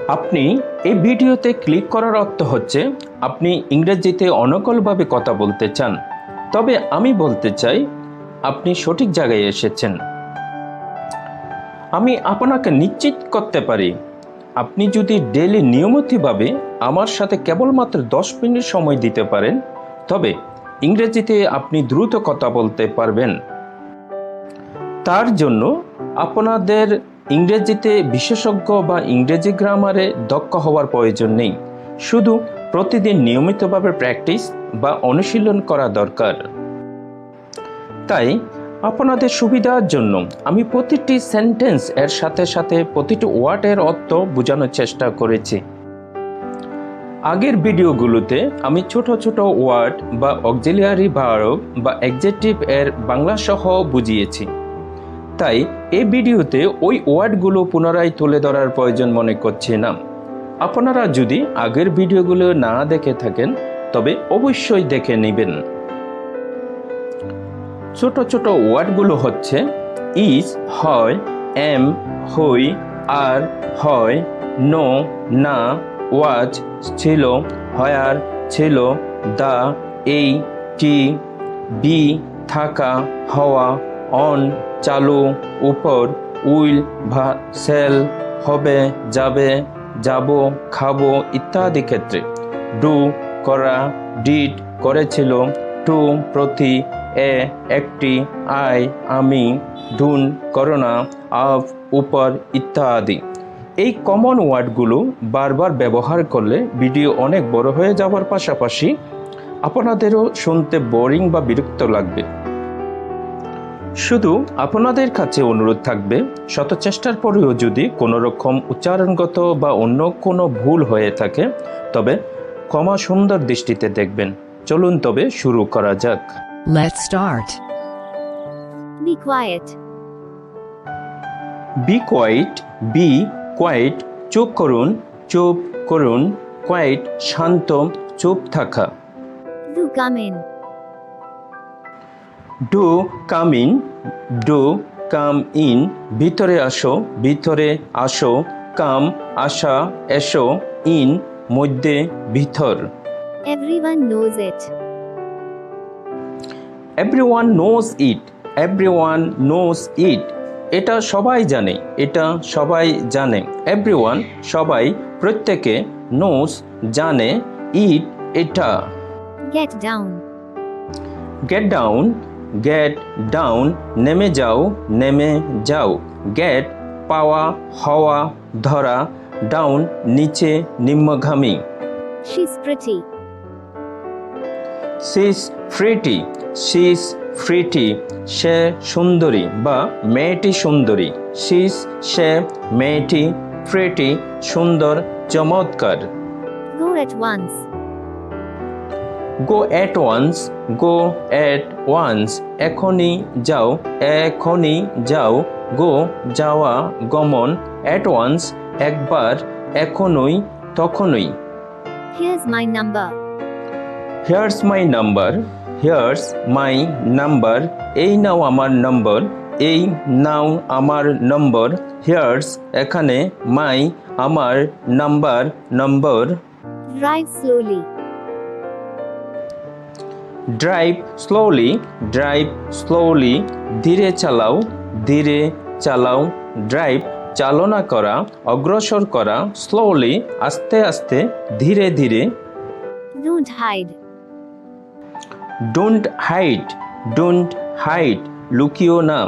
আপনি এই ভিডিওতে ক্লিক করার অর্থ হচ্ছে আপনি ইংরেজিতে অনর্গলভাবে কথা বলতে চান। তবে আমি বলতে চাই আপনি সঠিক জায়গায় এসেছেন। আমি আপনাকে নিশ্চিত করতে পারি, আপনি যদি ডেইলি নিয়মিতভাবে আমার সাথে কেবলমাত্র 10 মিনিট সময় দিতে পারেন, তবে ইংরেজিতে আপনি দ্রুত কথা বলতে পারবেন। তার জন্য আপনাদের ইংরেজিতে বিশেষজ্ঞ বা ইংরেজি গ্রামারে দক্ষ হওয়ার প্রয়োজন নেই। শুধু প্রতিদিন নিয়মিতভাবে প্র্যাকটিস বা অনুশীলন করা দরকার। তাই আপনাদের সুবিধার জন্য আমি প্রতিটি সেন্টেন্স এর সাথে সাথে প্রতিটি ওয়ার্ডের অর্থ বোঝানোর চেষ্টা করেছি। আগের ভিডিওগুলোতে আমি ছোট ছোট ওয়ার্ড বা অক্সিলিয়ারি ভার্ব বা অ্যাডজেক্টিভ এর বাংলা সহ বুঝিয়েছি। তাই এই ভিডিওতে ওই ওয়ার্ডগুলো পুনরায় তুলে ধরার প্রয়োজন মনে করছি না। আপনারা যদি আগের ভিডিওগুলো না দেখে থাকেন তবে অবশ্যই দেখে নেবেন। ছোট ছোট ওয়ার্ডগুলো হচ্ছে ইজ হয়, এম হই, আর হয়, নো না, ওয়াজ ছিল, হয়ার ছিল, দা এই, টি, বি থাকা, হওয়া, অন চালু, উপর, উইল বা সেল হবে, যাবে, যাব, খাবো ইত্যাদি ক্ষেত্রে ডু করা, ডিড করেছিল, টু প্রতি, এ একটি, আই আমি, ডুন করোনা, আপ উপর ইত্যাদি। এই কমন ওয়ার্ডগুলো বারবার ব্যবহার করলে ভিডিও অনেক বড় হয়ে যাওয়ার পাশাপাশি আপনাদেরও শুনতে বোরিং বা বিরক্ত লাগবে। শুধু আপনাদের কাছে অনুরোধ থাকবে, শত চেষ্টার পরেও যদি কোনো রকম উচ্চারণগত বা অন্য কোনো ভুল হয়ে থাকে তবে ক্ষমা সুন্দর দৃষ্টিতে দেখবেন। চলুন তবে শুরু করা যাক। Let's start. Be quiet. Be quiet, be quiet চুপ করুন, চুপ করুন, কোয়াইট শান্ত, চুপ থাকা। Do come in. Do come in, do come in ভিতরে আসো, ভিতরে আসো, কাম আসা, এসো, ইন মধ্যে, ভিতর। Everyone knows it. Everyone knows it, everyone knows it এটা সবাই জানে, এটা সবাই জানে। এভরিওয়ান সবাই, প্রত্যেকে, নোজ জানে, ইট এটা। Get down. Get down, get down নেমে যাও, নেমে যাও। গেট পাওয়া, হওয়া, ধরা, ডাউন নিচে, নিম্নগামী। She's pretty. সিস ফ্রিটি, সিস ফ্রিটি সে সুন্দরী বা মেয়েটি সুন্দরী। সিস সে, মেয়েটি, ফ্রিটি সুন্দর, চমৎকার। Go at once. Go at once, go at once এখনই যাও, এখনই যাও। গো যাওয়া, গমন, অ্যাট ওয়ান্স একবার, এখনই, তখনই। Here's my number. Here's my number, here's my number এই নাও আমার নম্বর, এই নাও আমার নম্বর। হিয়ার্স এখানে, মাই আমার, নাম্বার নম্বর। Drive slowly. Drive slowly, drive slowly ধীরে চালাও, ধীরে চালাও। ড্রাইভ চালনা করা, অগ্রসর করা, স্লোলি আস্তে আস্তে, ধীরে ধীরে। Don't hide. Don't hide, don't hide লুকিও না,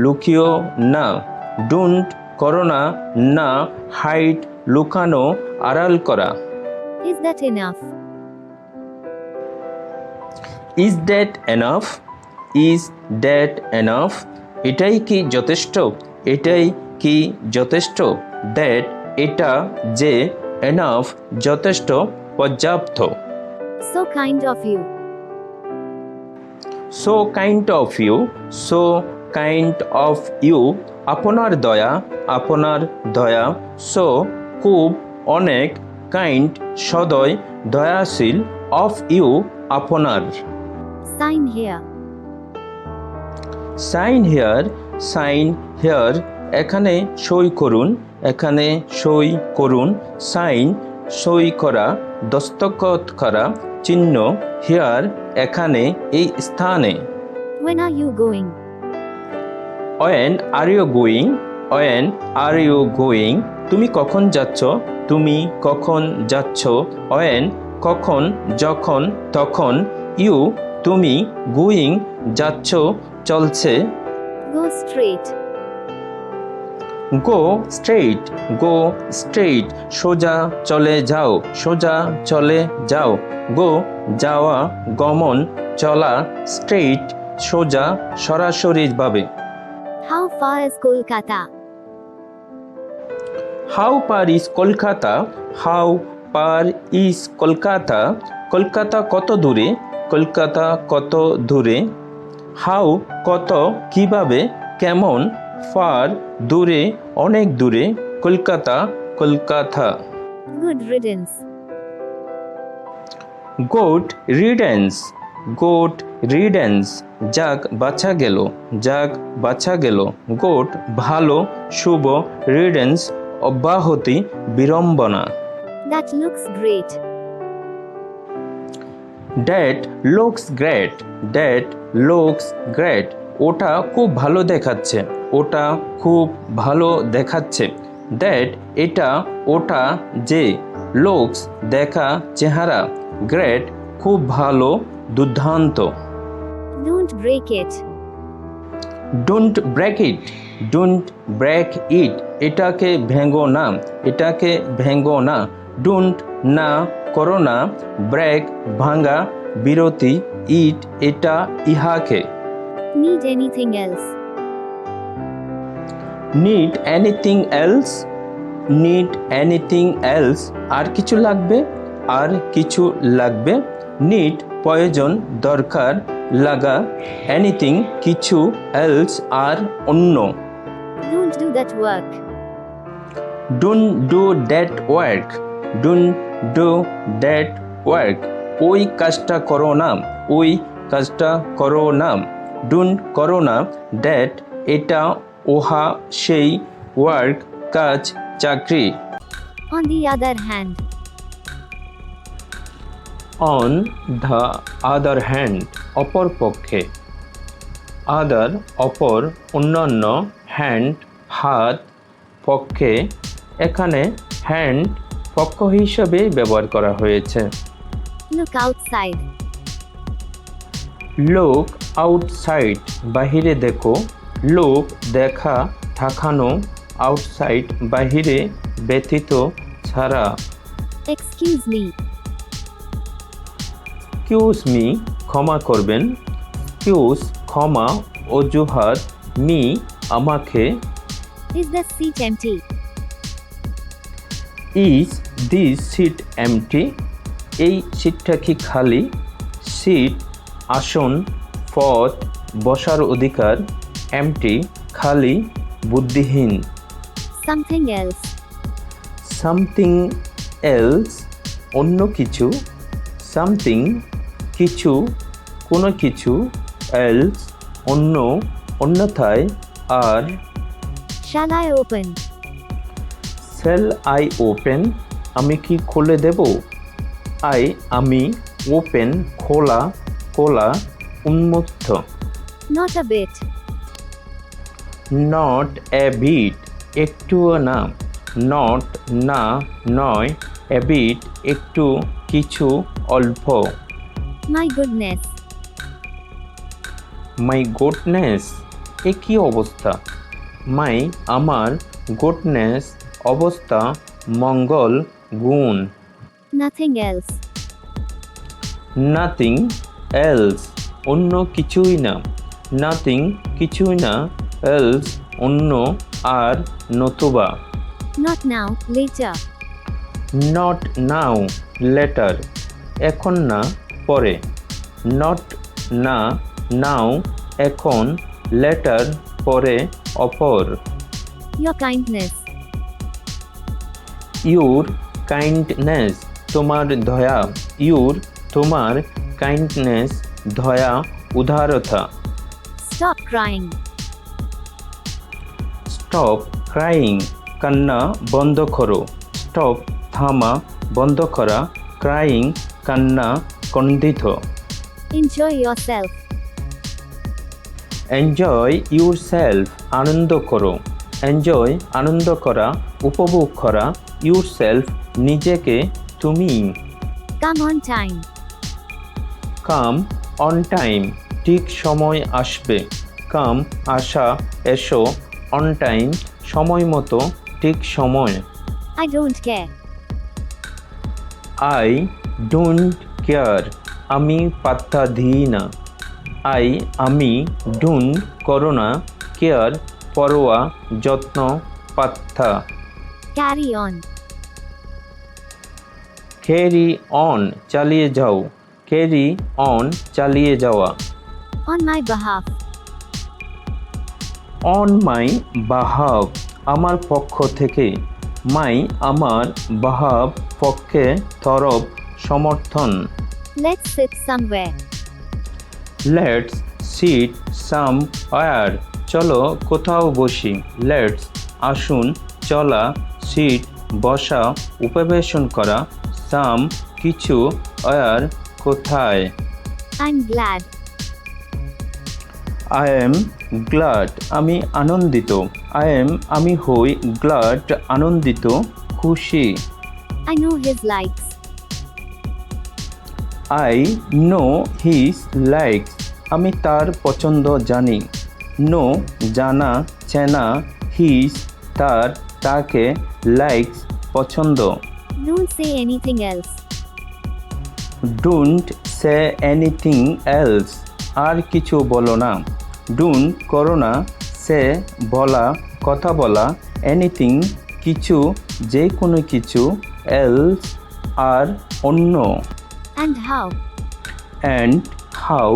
লুকিও না। ডোন্ট করো না, না। হাইড লুকানো, আড়াল করা। Is that enough? Is that enough, is that enough এটাই কি যথেষ্ট, এটাই কি যথেষ্ট। দ্যাট এটা, যে, এনাফ যথেষ্ট, পর্যাপ্ত। So kind of you. So kind of you, so kind of you আপনার দয়া, আপনার দয়া। সো খুব, অনেক, কাইন্ড সদয়, দয়াশীল, অফ ইউ আপনার। Sign here. Sign here, sign here এখানে সই করুন, এখানে সই করুন, সাইন সই করা, দস্তখত করা, চিহ্ন, হিয়ার এখানে, এই স্থানে। When are you going? When are you going? When are you going? তুমি কখন যাচ্ছ? তুমি কখন যাচ্ছ? When কখন, যখন, তখন। You তুমি, going যাচ্ছ, চলছে। Go straight. Go straight, go straight সোজা চলে যাও, সোজা চলে যাও। Go যাওয়া, গমন, চলা, straight সোজা, সরাসরিভাবে। How far is Kolkata? How far is Kolkata? How far is Kolkata? Kolkata কত দূরে? কলকাতা কত দূরে? How কত, কিভাবে, কেমন, far দূরে, অনেক দূরে, Kolkata, Kolkata. Good riddance. Good riddance, good riddance যাক বাছা গেল, যাক বাছা গেল। Good ভালো, শুভ, riddance অব্যাহতি, বিড়ম্বনা। That looks great. That looks great, that looks great ওটা খুব ভালো দেখাচ্ছে, ওটা খুব ভালো দেখাচ্ছে। That এটা, ওটা, যে, looks দেখা, চেহারা, great খুব ভালো, দুর্দান্ত। Don't break it. Don't break it, don't break it এটাকে ভেঙো না, এটাকে ভেঙো না। Don't না, করো না, break ভাঙা, বিরতি, it এটা, ইহাকে। Need anything else? Need anything else? Need anything else আর কিছু লাগবে, আর কিছু লাগবে। Need প্রয়োজন, দরকার, লাগা, anything কিছু, else আর অন্য। Don't do that work. Don't do that work, don't do that work ওই কাজটা করো না, ওই কাজটা করো না। Don't করো না, that এটা, ওহা, সেই, work কাজ, চাকরি। On the other hand. On the other hand অপর পক্ষে। Other অপর, অন্যান্য, hand হাত, পক্ষে এখানে hand পক্ষ হিসাবে ব্যবহার করা হয়েছে। Look outside. Look outside বাহিরে দেখো, look দেখা, ঠাকানো, outside বাহিরে, ব্যতীত, ছাড়া। Excuse me. Excuse me ক্ষমা করবেন, excuse ক্ষমা, অজুহাত, me আমাকে। Is the seat empty? Is this seat empty? এই সিটটা কি খালি? সিট আসন, পথ, বসার অধিকার, empty খালি, বুদ্ধিহীন। Something else. Something else অন্য কিছু, something কিছু, কোনো কিছু, else অন্য, অন্যথায়, আর। Shall I open? Shall I open আমি কি খুলে দেব? I আমি, open খোলা, খোলা, উন্মুক্ত। Not a bit. Not a bit একটুও না, not না, নয়, a bit একটু, কিছু, অল্প। My goodness. My goodness এ কি অবস্থা? My আমার, goodness অবস্থা, মঙ্গল, গুণ। Nothing else. Nothing else অন্য কিছুই না, nothing কিছুই না, else অন্য, আর, নতুবা। Not now, later. Not now later এখন না, পরে। Not না, now এখন, later পরে, অপর। Your kindness. Your kindness তোমার দয়া, your তোমার, kindness দয়া, উদারতা। Stop crying. Stop crying কান্না বন্ধ করো। স্টপ থামা, বন্ধ করা। ক্রাইং কান্না ক্রন্দিত। Enjoy yourself. এনজয় ইউরসেলফ আনন্দ করো। এনজয় আনন্দ করা, উপভোগ করা। ইউরসেলফ নিজেকে, তুমি। Come on time. Come on time ঠিক সময় আসবে। কাম আসা, এসো। অন টাইম সময় মতো, ঠিক সময়। I don't care. I don't care আমি পাত্তা দিই না। আমি ডোন্ট করো না, কেয়ার পরোয়া, যত্ন, পাত্তা। Carry on. ক্যারি অন চালিয়ে যাও। ক্যারি অন চালিয়ে যাওয়া। On my behalf. On my behalf আমার পক্ষ থেকে। মাই আমার, বাহাব পক্ষে, তরফ সমর্থন। Let's sit somewhere. Let's sit somewhere চলো কোথাও বসি। লেটস আসুন, চলা। সিট বসা, উপবেশন করা। সাম কিছু, ওয়্যার কোথায়। I'm glad. I am glad আমি আনন্দিত। আমি হই গ্লাড আনন্দিত, খুশি। I know his likes. I know his likes আমি তার পছন্দ জানি। নো জানা, চেনা। হিজ তার, তাকে। লাইকস পছন্দ। Don't say anything else. Don't say anything else আর কিছু বলো না। ডোন্ট করো না, সে বলা, কথা বলা। এনিথিং কিছু, যে কোনো কিছু। এলস আর অন্য। And how? And how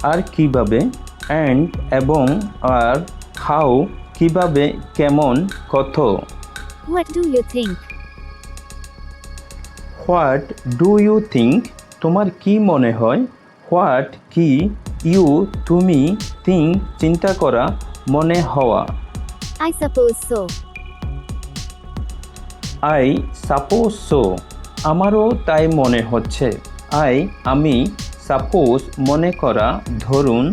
are কিভাবে। অ্যান্ড এবং আর হাউ কিভাবে, কেমন, কত। What do you think? What do you think তোমার কি মনে হয়। হোয়াট কি, ইউ তুমি, থিঙ্ক চিন্তা করা, মনে হওয়া। I suppose so. I suppose so আমারও তাই মনে হচ্ছে। আমি সাপোজ মনে করা, ধরুন।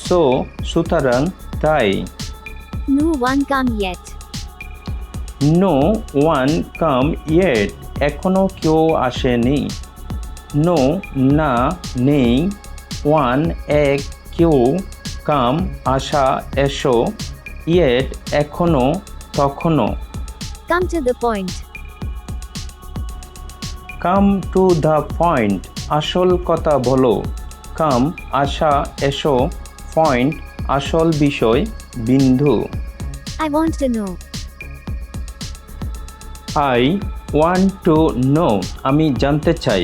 সো সুতরাং, তাই। No one come yet. No one come yet এখনও কেউ আসেনি। নো না, নেই। ওয়ান এক, কেউ। কাম আসা, এসো। ইয়েট এখনও, তখনও। Come to the point. Come to the point আসল কথা বলো। কাম আসা, এসো। পয়েন্ট আসল বিষয়, বিন্দু। I want to know. I want to know আমি জানতে চাই।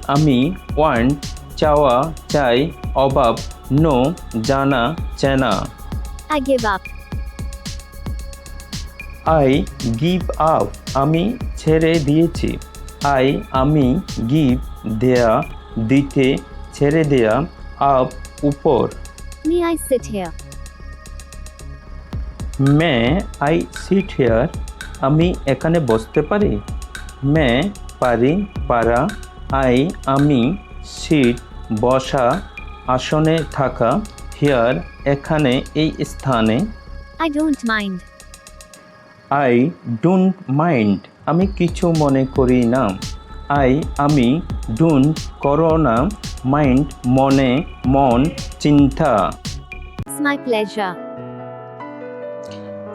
আমি ওয়ান্ট চাওয়া, চাই। অভাব, নো জানা, চেনা। I give up. I give up আমি ছেড়ে দিয়েছি। আমি গিভ দেয়া, দিতে, ছেড়ে দেয়া। আপ উপর। May I sit here? May I sit here আমি এখানে বসতে পারি। মে পারি, পারা। আমি সিট বসা, আসনে থাকা। হিয়ার এখানে, এই স্থানে। I don't mind. I don't mind আমি কিছু মনে করি না। আমি ডোন্ট করো না। মাইন্ড মনে, মন, চিন্তা। It's my pleasure.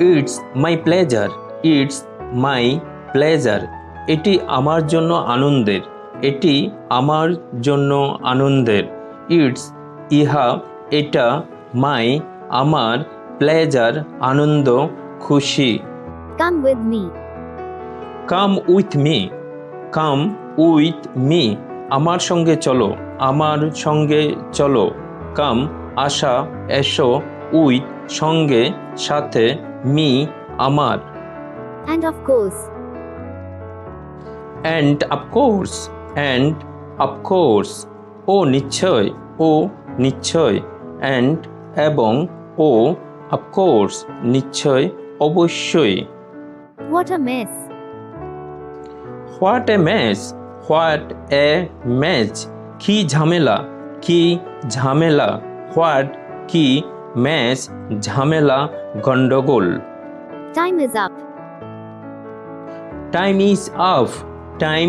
It's my pleasure it's my pleasure এটি আমার জন্য আনন্দের। এটি আমার জন্য আনন্দের। ইটস ইহা, এটা। মাই আমার, প্লেজার আনন্দ, খুশি। Come with me. Come with me come with me আমার সঙ্গে চলো, আমার সঙ্গে চলো। কাম আসা, এসো। উইথ সঙ্গে, সাথে। মি আমার। And of course. And of course and of course ও নিশ্চয়, ও নিশ্চয়। অ্যান্ড এবং, ও অফকোর্স নিশ্চয়, অবশ্যই। What a mess. What a mace, what a match, কি ঝামেলা, কি ঝামেলা, হোয়াট কি ম্যাচ, ঝামেলা, গন্ডগোল। Time is up. Time is up, time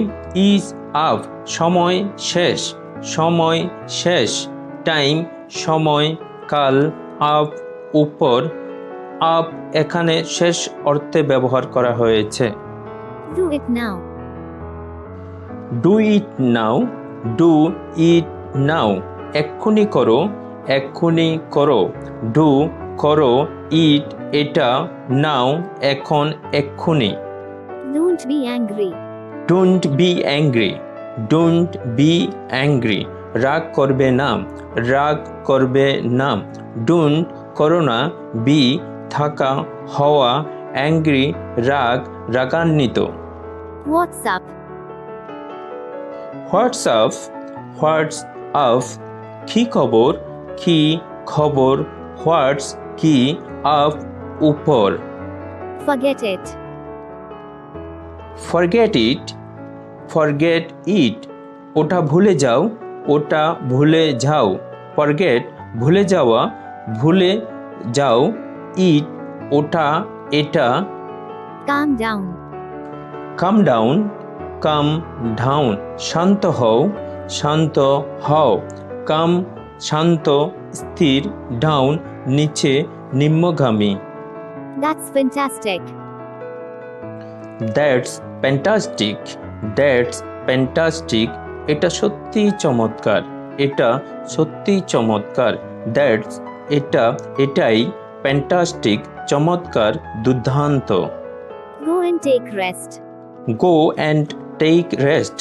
is up, সময় শেষ, সময় শেষ, টাইম সময়, কাল, আপ উপর, আপ এখানে শেষ অর্থে ব্যবহার করা হয়েছে। Do it now. Do it now, do it now, এক্ষুনি করো, এক্ষুনি করো, ডু করো, ইট এটা, নাও এখন, এক্ষুনি। Don't be angry. Don't be angry, don't be angry, রাগ করবে না, রাগ করবে না, ডোন্ট করো না, বি থাকা, হওয়া, অ্যাংরি রাগ, রাগান্বিত। What's up? What's up, what's up, কি খবর, কি খবর, হোয়াটস কি, আপ উপর। Forget it. Forget it, forget it, ওটা ভুলে যাও, ওটা ভুলে যাও, ফরগেট ভুলে যাওয়া, ভুলে যাও, ইট ওটা এটা, Calm down. কাম ডাউন, কাম ডাউন, শান্ত হও, শান্ত হও, কাম শান্ত, স্থির, ডাউন নিচে, নিম্নগামী। That's fantastic. That's fantastic, that's fantastic, এটা সত্যিই চমৎকার, এটা সত্যিই চমৎকার, দ্যাটস এটা, এটাই, ফ্যান্টাস্টিক চমৎকার, দুর্দান্ত। Go and take rest. Go and take rest,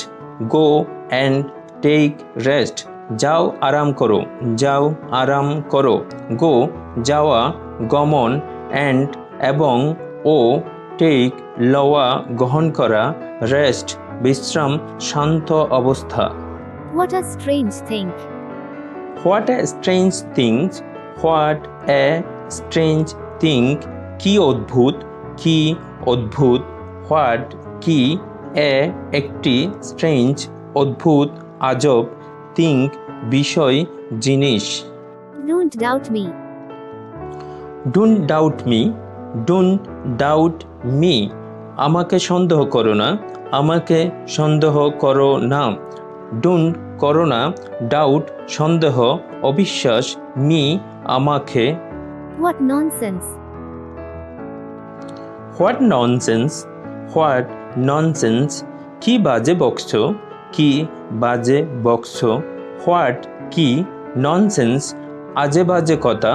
go and take rest, যাও আরাম করো, যাও আরাম করো, গো যাওয়া, গমন, অ্যান্ড এবং, ও টেক লওয়া গ্রহণ করা, রেস্ট বিশ্রাম, শান্ত অবস্থা। What a strange thing. What a strange things, what a strange thing, কি অদ্ভুত, কি অদ্ভুত, হোয়াট কি, এ একটি, স্ট্রেঞ্জ অদ্ভুত, আজব, থিঙ্ক বিষয়, জিনিস। Don't doubt me. Don't doubt me, don't doubt me, আমাকে সন্দেহ করো না, আমাকে সন্দেহ করো না, ডোন্ট করো না, ডাউট সন্দেহ, অবিশ্বাস, মি আমাকে। What nonsense. What nonsense, what nonsense, কি বাজে বকছো, কি বাজে বকছো, হোয়াট কি, ননসেন্স আজে বাজে কথা,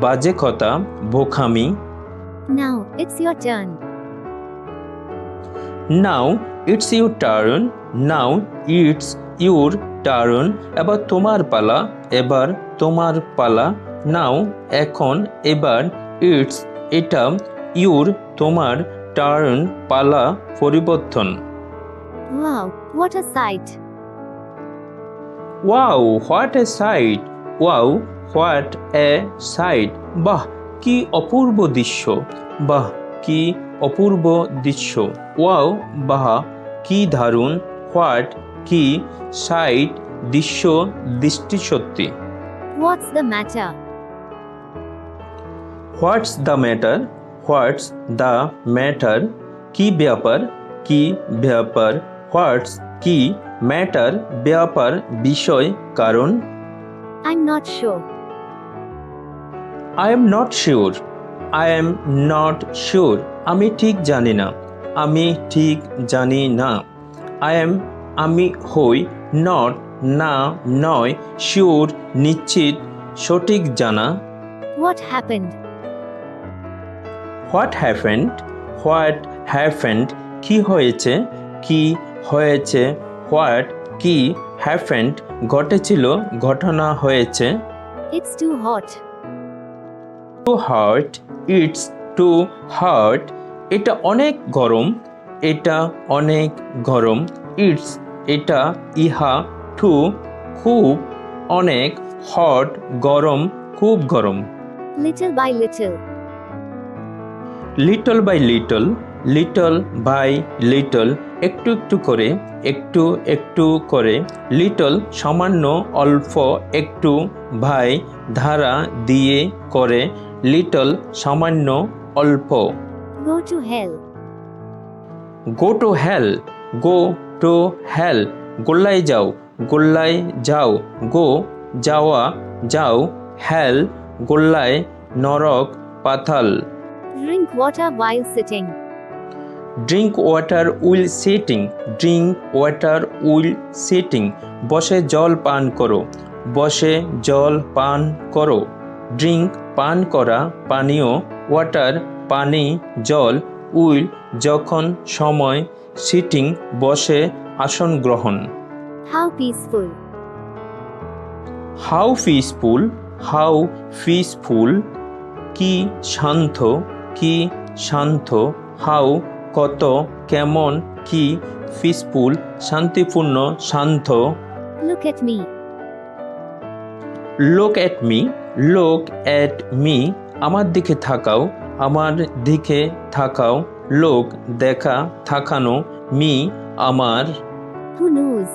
বাজে কথা, বোকামি। Now it's your turn. Now it's your turn, now it's your turn, এবার তোমার পালা, এবার তোমার পালা, নাও এখন, এবার, ইটস এটা, ইউর তোমার, টার্ন পালা, পরিবর্তন। Wow, what a sight. Wow what a sight, wow what a sight, বাহ কি অপূর্ব দৃশ্য, বাহ কি অপূর্ব দৃশ্য, ওয়াও বাহ কি দারুণ, হোয়াট কি, সাইট দৃশ্য, দৃষ্টিশক্তি। What's the matter? What's the matter, what's the matter, কি ব্যাপার, কি ব্যাপার, হোয়াটস কি, ম্যাটার ব্যাপার, বিষয়, কারণ। I'm not sure. I am not sure, I am not sure, আমি ঠিক জানি না, আমি ঠিক জানি না, আই এম আমি হই, নট না নয়, শিওর নিশ্চিত, সঠিক জানা। What happened? What happened, what happened, কি হয়েছে, কি হয়েছে, হোয়াট কি, হ্যাপেন্ড ঘটেছিল, ঘটনা হয়েছে। It's too hot. Too hot, it's too hot, এটা অনেক গরম, এটা অনেক গরম, ইটস এটা, ইহা, টু খুব, অনেক, হট গরম, খুব গরম। Little by little. Little by little, little by little, একটু একটু করে, একটু একটু করে, লিটল সামান্য, অল্প, একটু, বাই ধারা দিয়ে, করে, লিটল সামান্য, অল্প। Go to hell. Go to hell, go to hell, গোল্লায় যাও, গোল্লায় যাও, গো যাওয়া, যাও, হেল গোল্লায়, নরক, পাতাল। Drink water while sitting. Drink water while sitting, drink water while sitting, বসে জল পান করো, বসে জল পান করো, ড্রিঙ্ক পান করা, পানীয়, ওয়াটার পানি, জল, উইল যখন, সময়, সিটিং বসে, আসন গ্রহণ। How peaceful. How peaceful, how peaceful, কি শান্ত, কি শান্ত, হাউ কত, কেমন, কি, পিসফুল শান্তিপূর্ণ, শান্ত। Look at me. লোক এট মি, লোক এট মি, আমার দিকে তাকাও, আমার দিকে তাকাও, লোক দেখা, তাকানো, মি আমার। Who knows?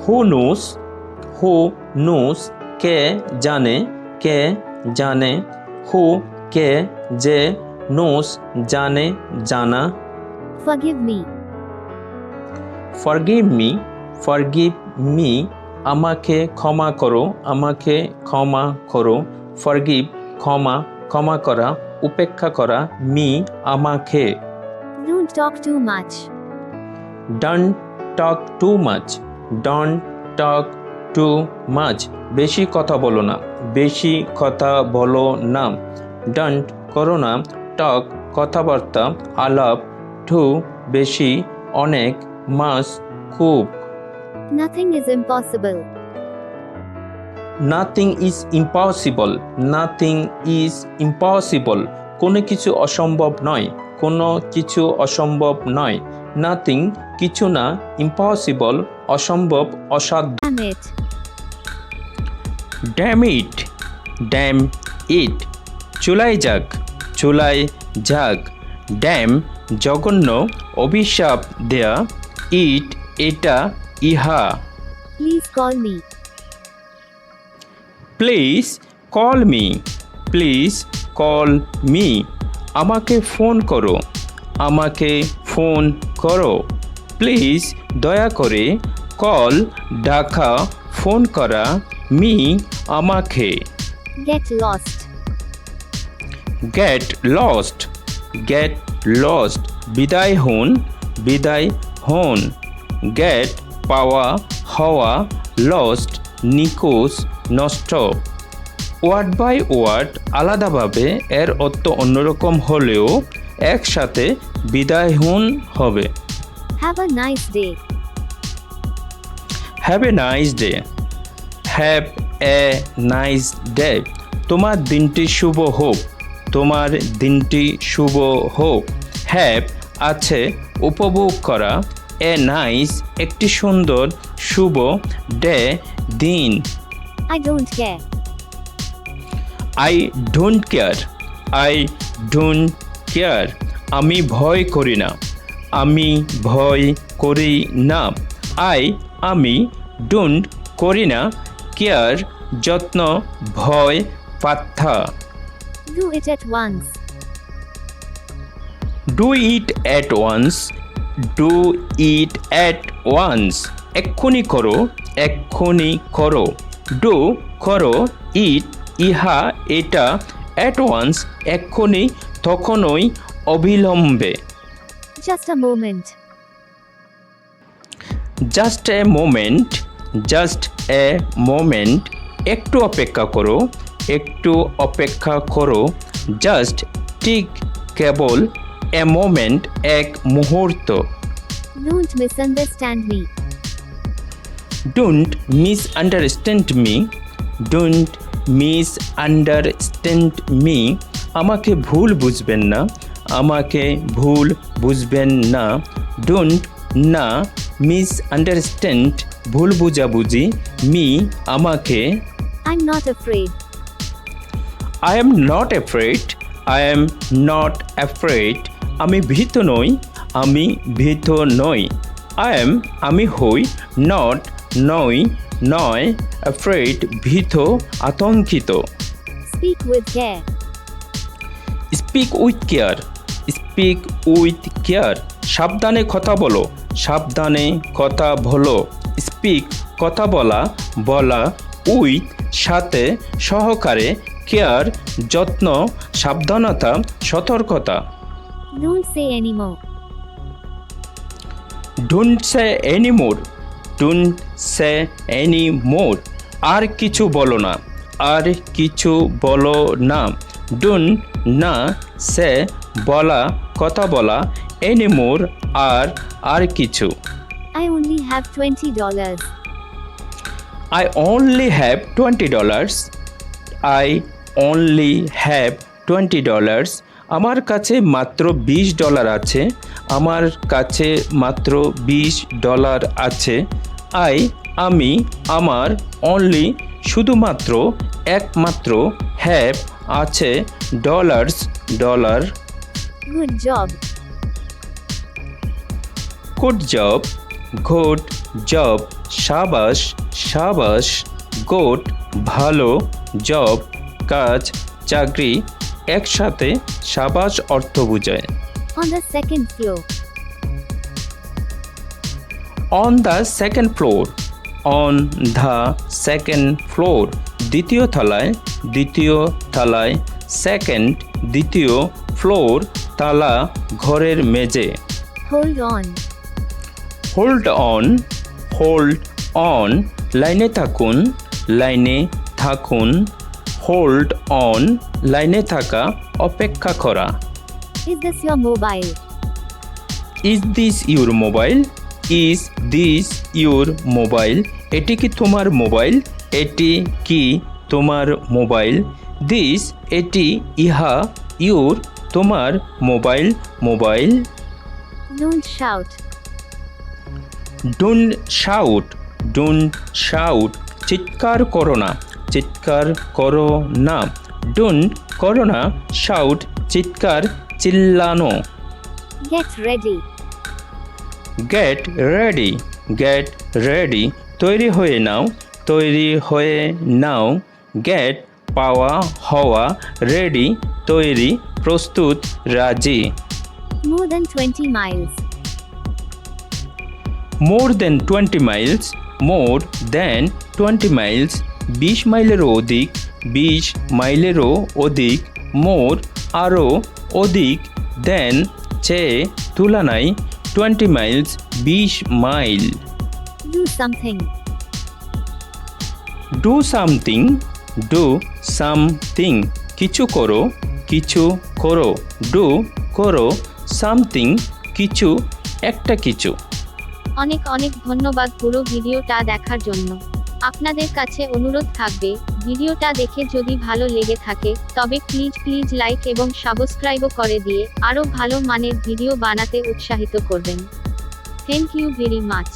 হু নোস, হু নোস, কে জানে, কে জানে, হু কে, যে, নোস জানে, জানা। Forgive me. Forgive me, forgive me, আমাকে ক্ষমা করো, আমাকে ক্ষমা করো, ফরগিভ ক্ষমা, ক্ষমা করা, উপেক্ষা করা, মি আমাকে। Don't talk too much. Don't talk too much, don't talk too much, বেশি কথা বলো না, বেশি কথা বলো না, ডোন্ট করো না, টক কথাবার্তা, আলাপ, টু বেশি, অনেক, মাস খুব। Nothing is impossible. Nothing is impossible, nothing is impossible, কোনো কিছু অসম্ভব নয়, কোনো কিছু অসম্ভব নয়, নাথিং কিছু না, ইম্পসিবল অসম্ভব, অসাধ্য। Damn it. Damn it, damn it, চুলায় যাক, চুলায় যাক, ড্যাম জঘন্য, অভিশাপ দেয়া, ইট এটা, ইহা। Please call me. Please call me, please call me, আমাকে ফোন করো, আমাকে ফোন করো, প্লিজ দয়া করে, কল ডাকা, ফোন করা, মি আমাকে। Get lost. Get lost, get lost, বিদায় হন, বিদায় হন, গেট পাওয়া, হওয়া, লস্ট নিখোঁজ, নষ্ট। ওয়ার্ড বাই ওয়ার্ড আলাদাভাবে এর অর্থ অন্যরকম হলেও একসাথে বিদায় হন হবে। Have a nice day. Have a nice day, have a nice day, তোমার দিনটি শুভ হোক, তোমার দিনটি শুভ হোক, হ্যাভ আছে, উপভোগ করা, এ নাইস একটি সুন্দর, শুভ, ডে দিন। I don't care. I don't care, I don't care, আমি ভয় করি না, আমি ভয় করি না, আমি ডোন্ট করি না, কেয়ার যত্ন, ভয় পাত্তা। Do it at once. Do it at once, do it at once, এক্ষুনি করো, এক্ষুনি করো, ডু করো, ইট ইহা এটা, অ্যাট ওয়ান্স এক্ষুনি, তখনই, অবিলম্বে। Just a moment. Just a moment, just a moment, একটু অপেক্ষা করো, একটু অপেক্ষা করো, জাস্ট ঠিক কেবল, এ মোমেন্ট এক মুহূর্ত। Don't misunderstand me. Don't misunderstand me, don't misunderstand me, আমাকে ভুল বুঝবেন না, আমাকে ভুল বুঝবেন না, ডোন্ট না, মিসআন্ডারস্ট্যান্ড ভুল বুঝাবুঝি, মি আমাকে। I'm not afraid. I am not afraid, I am not afraid, আমি ভীত নই, আমি ভীত নই। আই এম আমি হই, নট নই, নয়, অ্যাফ্রেড ভীত, আতঙ্কিত। Speak with care. Speak with care, speak with care. সাবধানে কথা বলো, সাবধানে কথা বলো। স্পিক কথা বলা, বলা, উইথ সাথে, সহকারে, কেয়ার যত্ন, সাবধানতা, সতর্কতা। Don't say anymore. Don't say anymore, don't say anymore. আর কিছু বলো না, আর কিছু বলো না। ডোন্ট না সে বলা, কথা বলা, এনিমোর আর কিছু। I only have $20. I only have $20. I only have $20. আমার কাছে মাত্র $20 আছে, আমার কাছে মাত্র $20 আছে। আমি আমার, অনলি শুধুমাত্র, একমাত্র, হ্যাভ আছে, dollar. Good job. Good job, good job, সাবাস, সাবাস। গুড ভালো, জব কাজ, চাকরি। একসাথে সাবাস অর্থ বোঝায়। On the second floor. On the second floor, on the second floor. দ্বিতীয় তলায়, দ্বিতীয় তলায়। সেকেন্ড দ্বিতীয়, ফ্লোর তালা, ঘরের মেঝে। Hold on. Hold on, hold on. লাইনে থাকুন, লাইনে থাকুন। হোল্ড অন লাইনে থাকা, অপেক্ষা করা। Is this your mobile? Is this your mobile? Is this your mobile? এটি কি তোমার মোবাইল? এটি কি তোমার মোবাইল? দিস এটি, ইহা, ইউর তোমার, mobile mobile. Don't shout. Don't shout, don't shout. চিৎকার করো না, চিৎকার করো না। ডোন্ট করো না, শাউট চিৎকার, চিল্লানো। Get ready. Get ready, get ready. তৈরি হয়ে নাও, তৈরি হয়ে নাও। গেট পাওয়া, হওয়া, রেডি তৈরি, প্রস্তুত, রাজি। More than 20 miles. মোর দেন 20 মাইলস, মোর দেন 20 মাইলস। 20 মাইলেরও অধিক, 20 মাইলেরও অধিক। মোর আরও, অধিক। দেন চেয়ে, তুলনায়। 20 Miles 20 mile. Do something. Do something, do something. কিছু করো, কিছু করো। ডু করো, সামথিং কিছু, একটা কিছু। অনেক অনেক ধন্যবাদ পুরো ভিডিওটা দেখার জন্য। আপনাদের কাছে অনুরোধ থাকবে, ভিডিওটা দেখে যদি ভালো লেগে থাকে তবে প্লিজ লাইক এবং সাবস্ক্রাইবও করে দিয়ে আরও ভালো মানের ভিডিও বানাতে উৎসাহিত করবেন। Thank you very much.